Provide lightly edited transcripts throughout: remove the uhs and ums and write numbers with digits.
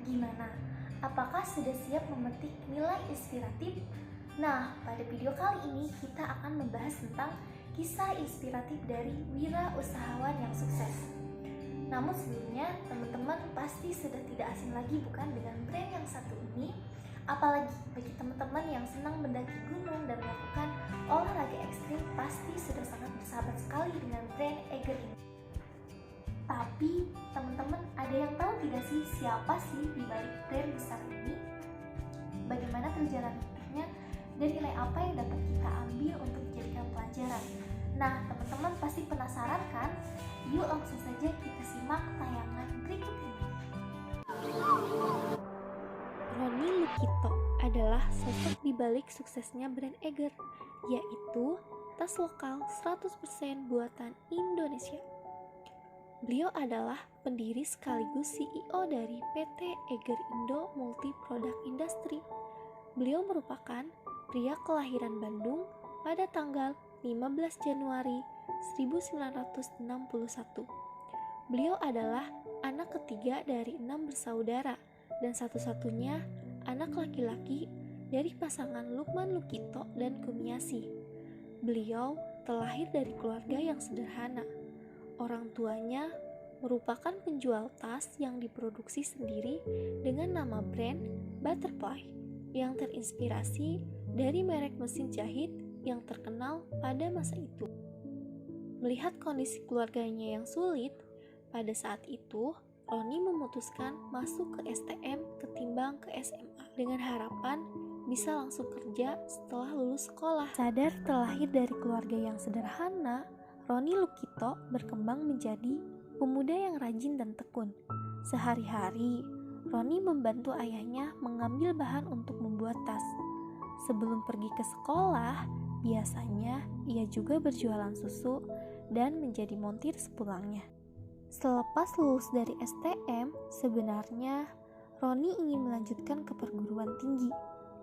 Gimana? Apakah sudah siap memetik nilai inspiratif? Nah, pada video kali ini kita akan membahas tentang kisah inspiratif dari wirausahawan yang sukses. Namun sebelumnya, teman-teman pasti sudah tidak asing lagi bukan dengan brand yang satu ini? Apalagi bagi teman-teman yang senang mendaki gunung dan melakukan olahraga ekstrim pasti sudah sangat bersahabat sekali dengan brand Eger ini. Tapi teman-teman ada yang tahu tidak sih siapa sih di balik brand besar ini? Bagaimana perjalanan hidupnya dan nilai apa yang dapat kita ambil untuk dijadikan pelajaran? Nah, teman-teman pasti penasaran kan? Yuk langsung saja kita simak tayangan berikut ini. Roni Lukito adalah sosok di balik suksesnya brand Eger, yaitu tas lokal 100% buatan Indonesia. Beliau adalah pendiri sekaligus CEO dari PT Eger Indo Multi Product Industry. Beliau merupakan pria kelahiran Bandung pada tanggal 15 Januari 1961. Beliau adalah anak ketiga dari 6 bersaudara dan satu-satunya anak laki-laki dari pasangan Lukman Lukito dan Kumiasi. Beliau terlahir dari keluarga yang sederhana. Orang tuanya merupakan penjual tas yang diproduksi sendiri dengan nama brand Butterfly yang terinspirasi dari merek mesin jahit yang terkenal pada masa itu. Melihat kondisi keluarganya yang sulit, pada saat itu Roni memutuskan masuk ke STM ketimbang ke SMA dengan harapan bisa langsung kerja setelah lulus sekolah. Sadar terlahir dari keluarga yang sederhana, Roni Lukito berkembang menjadi pemuda yang rajin dan tekun. Sehari-hari, Roni membantu ayahnya mengambil bahan untuk membuat tas. Sebelum pergi ke sekolah, biasanya ia juga berjualan susu dan menjadi montir sepulangnya. Selepas lulus dari STM, sebenarnya Roni ingin melanjutkan ke perguruan tinggi.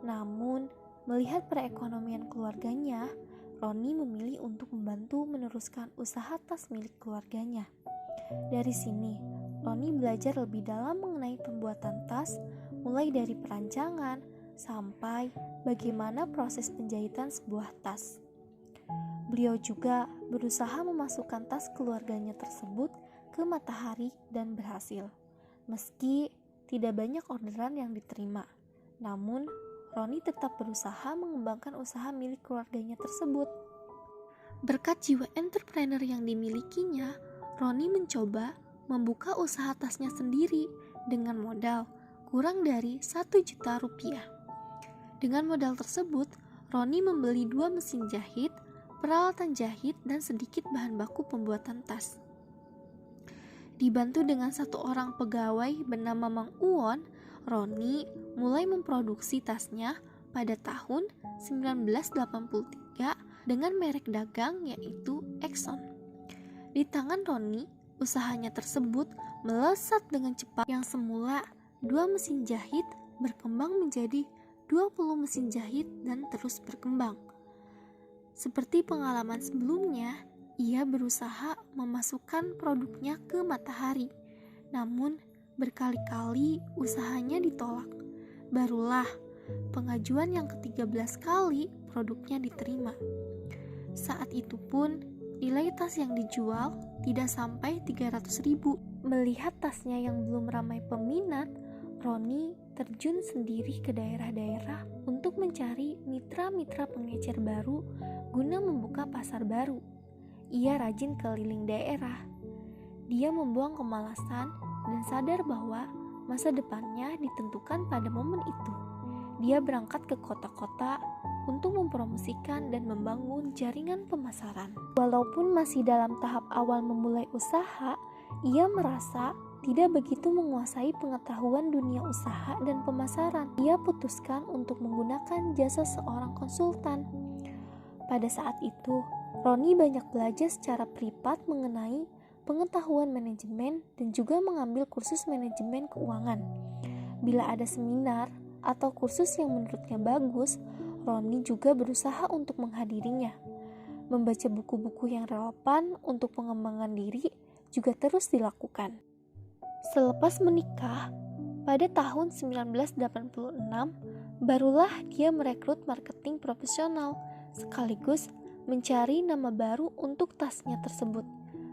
Namun, melihat perekonomian keluarganya, Roni memilih untuk membantu meneruskan usaha tas milik keluarganya. Dari sini, Roni belajar lebih dalam mengenai pembuatan tas, mulai dari perancangan sampai bagaimana proses penjahitan sebuah tas. Beliau juga berusaha memasukkan tas keluarganya tersebut ke matahari dan berhasil. Meski tidak banyak orderan yang diterima, namun Roni tetap berusaha mengembangkan usaha milik keluarganya tersebut. Berkat jiwa entrepreneur yang dimilikinya, Roni mencoba membuka usaha tasnya sendiri dengan modal kurang dari 1 juta rupiah. Dengan modal tersebut, Roni membeli 2 mesin jahit, peralatan jahit, dan sedikit bahan baku pembuatan tas. Dibantu dengan 1 orang pegawai bernama Mang Uwon, Roni mulai memproduksi tasnya pada tahun 1983 dengan merek dagang yaitu Exxon. Di tangan Roni, usahanya tersebut melesat dengan cepat. Yang semula 2 mesin jahit berkembang menjadi 20 mesin jahit dan terus berkembang. Seperti pengalaman sebelumnya, ia berusaha memasukkan produknya ke matahari. Namun, berkali-kali usahanya ditolak. Barulah pengajuan yang ke-13 kali produknya diterima. Saat itu pun nilai tas yang dijual tidak sampai 300.000. Melihat tasnya yang belum ramai peminat, Roni terjun sendiri ke daerah-daerah untuk mencari mitra-mitra pengecer baru guna membuka pasar baru. Ia rajin keliling daerah. Dia membuang kemalasan dan sadar bahwa masa depannya ditentukan pada momen itu. Dia berangkat ke kota-kota untuk mempromosikan dan membangun jaringan pemasaran. Walaupun masih dalam tahap awal memulai usaha, ia merasa tidak begitu menguasai pengetahuan dunia usaha dan pemasaran. Ia putuskan untuk menggunakan jasa seorang konsultan. Pada saat itu, Roni banyak belajar secara privat mengenai pengetahuan manajemen dan juga mengambil kursus manajemen keuangan. Bila ada seminar atau kursus yang menurutnya bagus, Roni juga berusaha untuk menghadirinya. Membaca buku-buku yang relevan untuk pengembangan diri juga terus dilakukan. Selepas menikah, Pada tahun 1986, barulah dia merekrut marketing profesional sekaligus mencari nama baru untuk tasnya tersebut.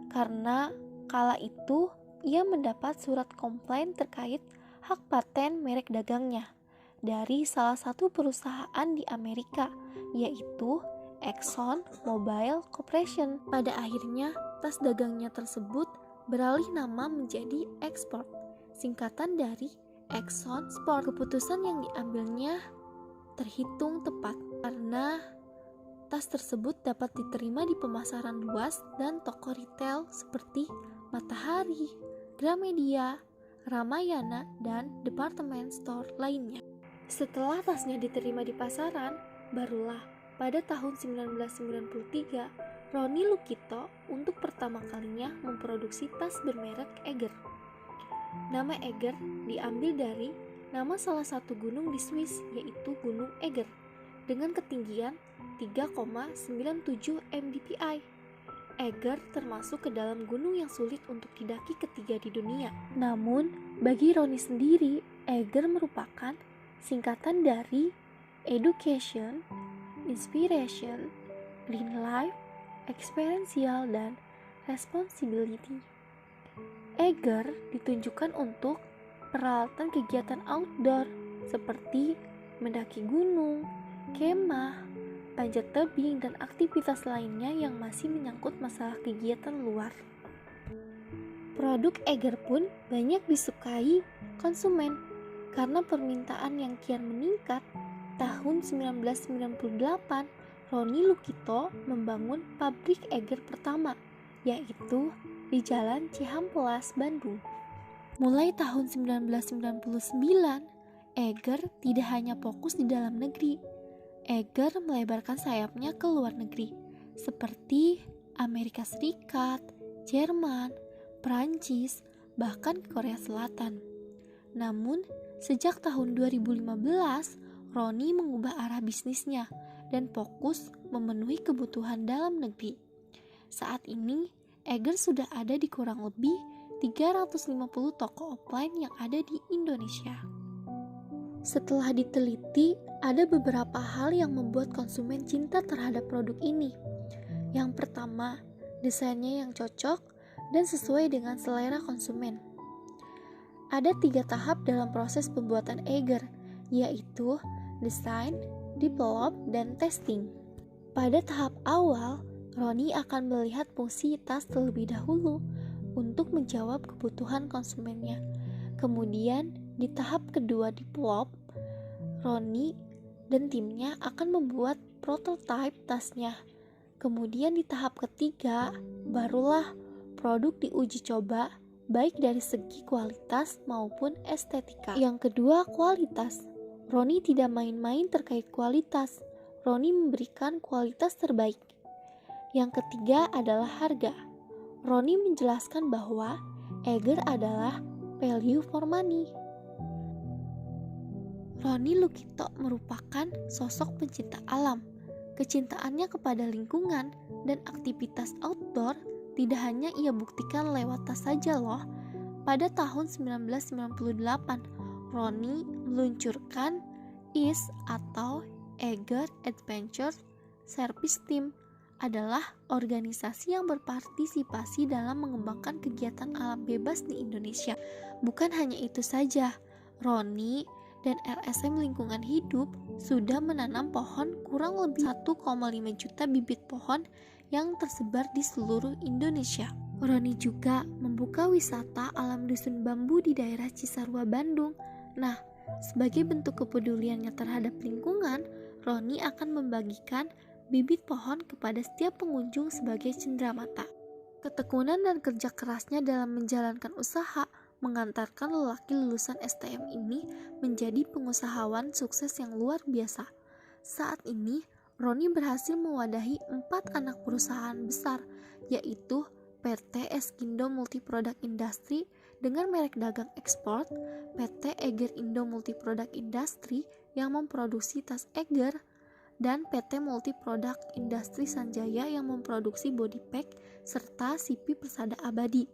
Karena kala itu ia mendapat surat komplain terkait hak paten merek dagangnya dari salah satu perusahaan di Amerika, yaitu Exxon Mobil Corporation. Pada akhirnya, tas dagangnya tersebut beralih nama menjadi Export, singkatan dari Exxon Sport. Keputusan yang diambilnya terhitung tepat karena tas tersebut dapat diterima di pemasaran luas dan toko retail seperti Matahari, Gramedia, Ramayana, dan department store lainnya. Setelah tasnya diterima di pasaran, barulah pada tahun 1993 Roni Lukito untuk pertama kalinya memproduksi tas bermerek Eger. Nama Eger diambil dari nama salah satu gunung di Swiss, yaitu Gunung Eger, dengan ketinggian 3,97 mdpl. Eger termasuk ke dalam gunung yang sulit untuk didaki ketiga di dunia. Namun, bagi Roni sendiri, Eger merupakan singkatan dari Education, Inspiration, Green Life, Experiential, dan Responsibility. Eger ditunjukkan untuk peralatan kegiatan outdoor seperti mendaki gunung, kemah, panjat tebing, dan aktivitas lainnya yang masih menyangkut masalah kegiatan luar. Produk Eger pun banyak disukai konsumen karena permintaan yang kian meningkat. Tahun 1998, Roni Lukito membangun pabrik Eger pertama, yaitu di Jalan Cihampelas, Bandung. Mulai tahun 1999, Eger tidak hanya fokus di dalam negeri. Eger melebarkan sayapnya ke luar negeri, seperti Amerika Serikat, Jerman, Prancis, bahkan ke Korea Selatan. Namun, sejak tahun 2015, Roni mengubah arah bisnisnya dan fokus memenuhi kebutuhan dalam negeri. Saat ini, Eger sudah ada di kurang lebih 350 toko offline yang ada di Indonesia. Setelah diteliti, ada beberapa hal yang membuat konsumen cinta terhadap produk ini. Yang pertama, desainnya yang cocok dan sesuai dengan selera konsumen. Ada 3 tahap dalam proses pembuatan Eger, yaitu desain, develop, dan testing. Pada tahap awal, Roni akan melihat fungsi tas terlebih dahulu untuk menjawab kebutuhan konsumennya. Kemudian, di tahap kedua develop, Roni dan timnya akan membuat prototipe tasnya. Kemudian di tahap ketiga, barulah produk diuji coba baik dari segi kualitas maupun estetika. Yang kedua, kualitas. Roni tidak main-main terkait kualitas. Roni memberikan kualitas terbaik. Yang ketiga adalah harga. Roni menjelaskan bahwa Eger adalah value for money. Roni Lukito merupakan sosok pencinta alam. Kecintaannya kepada lingkungan dan aktivitas outdoor tidak hanya ia buktikan lewat tas saja loh. Pada tahun 1998, Roni meluncurkan IS atau Eger Adventure Service Team, adalah organisasi yang berpartisipasi dalam mengembangkan kegiatan alam bebas di Indonesia. Bukan hanya itu saja, Roni dan LSM Lingkungan Hidup sudah menanam pohon kurang lebih 1,5 juta bibit pohon yang tersebar di seluruh Indonesia. Roni juga membuka wisata alam dusun bambu di daerah Cisarua, Bandung. Nah, sebagai bentuk kepeduliannya terhadap lingkungan, Roni akan membagikan bibit pohon kepada setiap pengunjung sebagai cenderamata. Ketekunan dan kerja kerasnya dalam menjalankan usaha mengantarkan lelaki lulusan STM ini menjadi pengusahawan sukses yang luar biasa. Saat ini, Roni berhasil mewadahi 4 anak perusahaan besar, yaitu PT Eskindo Multiproduk Industri dengan merek dagang ekspor, PT Eger Indo Multiproduk Industri yang memproduksi tas Eger, dan PT Multiproduk Industri Sanjaya yang memproduksi body pack serta CP Persada Abadi.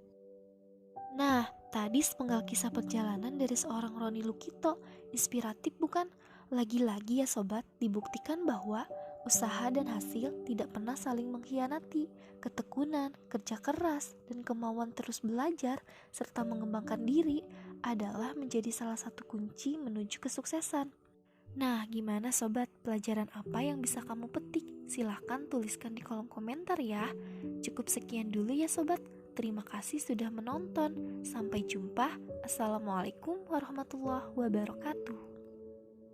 Nah, Tadi sepenggal kisah perjalanan dari seorang Roni Lukito, inspiratif bukan? Lagi-lagi ya sobat, dibuktikan bahwa usaha dan hasil tidak pernah saling mengkhianati. Ketekunan, kerja keras, dan kemauan terus belajar serta mengembangkan diri adalah menjadi salah satu kunci menuju kesuksesan. Nah, gimana sobat? Pelajaran apa yang bisa kamu petik? Silahkan tuliskan di kolom komentar ya. Cukup sekian dulu ya sobat. Terima kasih sudah menonton. Sampai jumpa. Assalamualaikum warahmatullahi wabarakatuh.